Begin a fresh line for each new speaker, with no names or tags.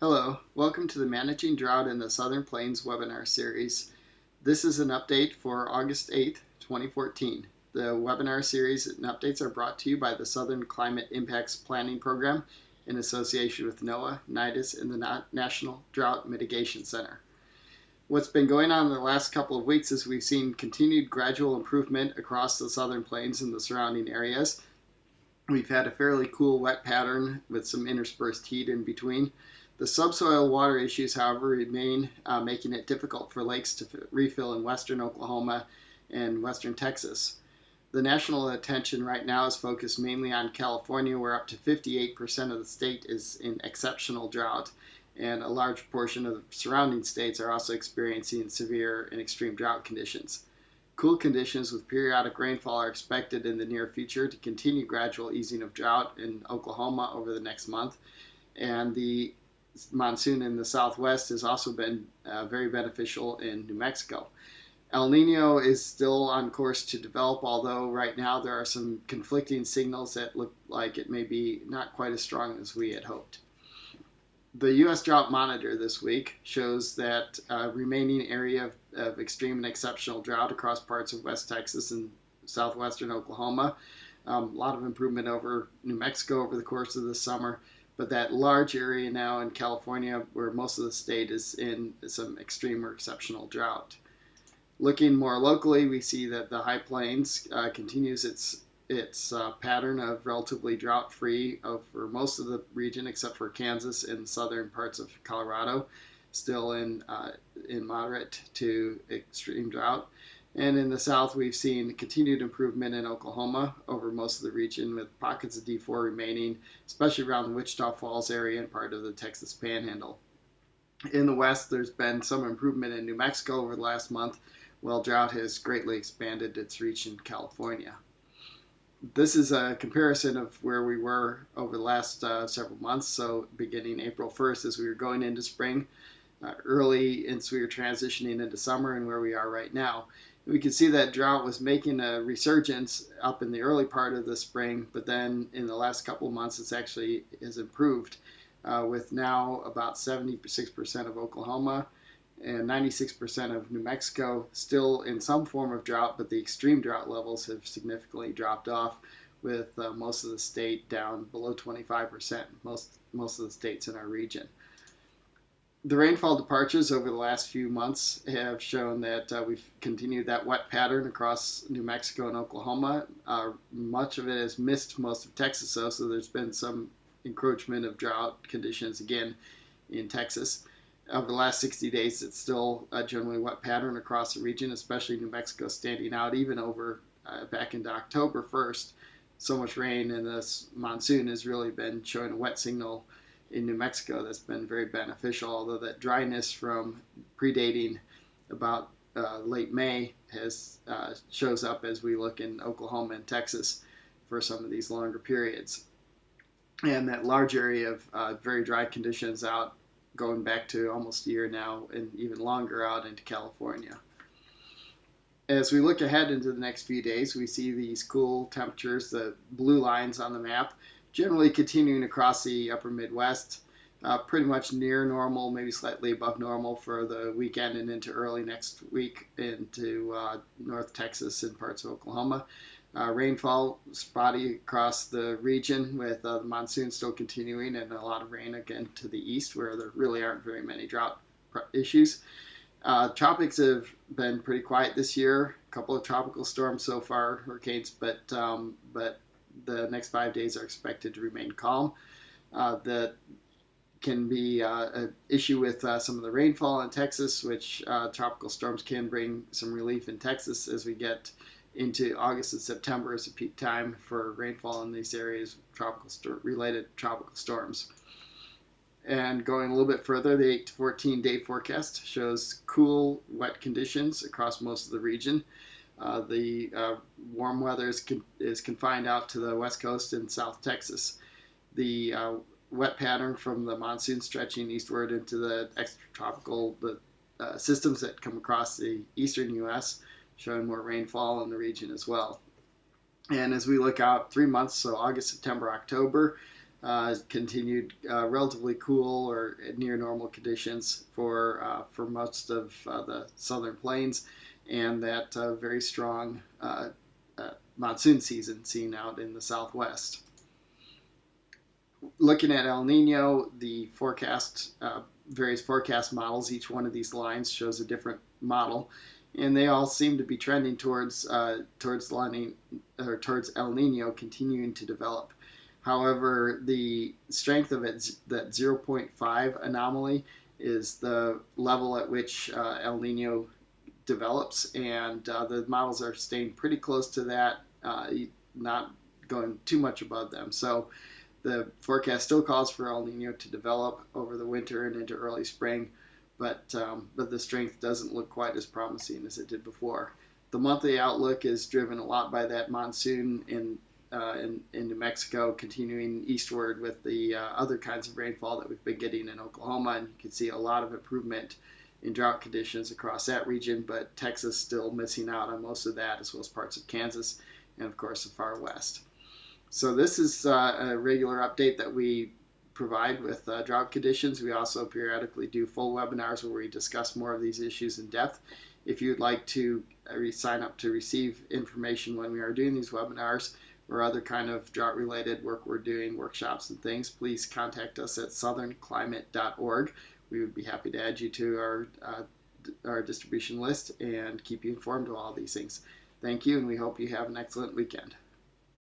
Hello, welcome to the Managing Drought in the Southern Plains webinar series. This is an update for August 8th, 2014. The webinar series and updates are brought to you by the Southern Climate Impacts Planning Program in association with NOAA, NIDIS, and the National Drought Mitigation Center. What's been going on in the last couple of weeks is we've seen continued gradual improvement across the Southern Plains and the surrounding areas. We've had a fairly cool wet pattern with some interspersed heat in between. The subsoil water issues, however, remain, making it difficult for lakes to refill in western Oklahoma and western Texas. The national attention right now is focused mainly on California, where up to 58% of the state is in exceptional drought, and a large portion of the surrounding states are also experiencing severe and extreme drought conditions. Cool conditions with periodic rainfall are expected in the near future to continue gradual easing of drought in Oklahoma over the next month, and the monsoon in the southwest has also been very beneficial in New Mexico. El Nino is still on course to develop, although right now there are some conflicting signals that look like it may be not quite as strong as we had hoped. The US Drought Monitor this week shows that remaining area of extreme and exceptional drought across parts of West Texas and southwestern Oklahoma. A lot of improvement over New Mexico over the course of the summer, but that large area now in California where most of the state is in some extreme or exceptional drought. Looking more locally, we see that the High Plains continues its pattern of relatively drought-free for most of the region, except for Kansas and southern parts of Colorado, still in moderate to extreme drought. And in the south, we've seen continued improvement in Oklahoma over most of the region, with pockets of D4 remaining, especially around the Wichita Falls area and part of the Texas Panhandle. In the west, there's been some improvement in New Mexico over the last month, while drought has greatly expanded its reach in California. This is a comparison of where we were over the last several months, so beginning April 1st as we were going into spring, early as we were transitioning into summer, and where we are right now. We can see that drought was making a resurgence up in the early part of the spring, but then in the last couple of months it's actually has improved, with now about 76% of Oklahoma and 96% of New Mexico still in some form of drought, but the extreme drought levels have significantly dropped off, with most of the state down below 25%, most of the states in our region. The rainfall departures over the last few months have shown that we've continued that wet pattern across New Mexico and Oklahoma. Much of it has missed most of Texas, though, so there's been some encroachment of drought conditions again in Texas. Over the last 60 days, it's still a generally wet pattern across the region, especially New Mexico standing out even over back into October 1st. So much rain and this monsoon has really been showing a wet signal in New Mexico that's been very beneficial, although that dryness from predating about late May has shows up as we look in Oklahoma and Texas for some of these longer periods. And that large area of very dry conditions out going back to almost a year now, and even longer out into California. As we look ahead into the next few days, we see these cool temperatures, the blue lines on the map, generally continuing across the upper Midwest, pretty much near normal, maybe slightly above normal for the weekend and into early next week into North Texas and parts of Oklahoma. Rainfall spotty across the region, with the monsoon still continuing and a lot of rain again to the east, where there really aren't very many drought issues. Tropics have been pretty quiet this year. A couple of tropical storms so far, hurricanes, but the next 5 days are expected to remain calm. That can be an issue with some of the rainfall in Texas, which tropical storms can bring some relief in Texas as we get into August and September is a peak time for rainfall in these areas, related tropical storms. And going a little bit further, the 8 to 14 day forecast shows cool, wet conditions across most of the region. The warm weather is confined out to the west coast and South Texas. The wet pattern from the monsoon stretching eastward into the extratropical systems that come across the eastern U.S., showing more rainfall in the region as well. And as we look out 3 months, so August, September, October, continued relatively cool or near normal conditions for most of the southern plains, and that very strong monsoon season seen out in the southwest. Looking at El Nino, the forecast, various forecast models, each one of these lines shows a different model, and they all seem to be trending towards El Nino continuing to develop. However, the strength of it, that 0.5 anomaly, is the level at which El Nino develops, and the models are staying pretty close to that, not going too much above them. So the forecast still calls for El Nino to develop over the winter and into early spring, but the strength doesn't look quite as promising as it did before. The monthly outlook is driven a lot by that monsoon in New Mexico continuing eastward with the other kinds of rainfall that we've been getting in Oklahoma, and you can see a lot of improvement in drought conditions across that region, but Texas still missing out on most of that, as well as parts of Kansas and, of course, the far west. So this is a regular update that we provide with drought conditions. We also periodically do full webinars where we discuss more of these issues in depth. If you'd like to sign up to receive information when we are doing these webinars or other kind of drought related work we're doing, workshops and things, please contact us at southernclimate.org. We would be happy to add you to our distribution list and keep you informed of all these things. Thank you, and we hope you have an excellent weekend.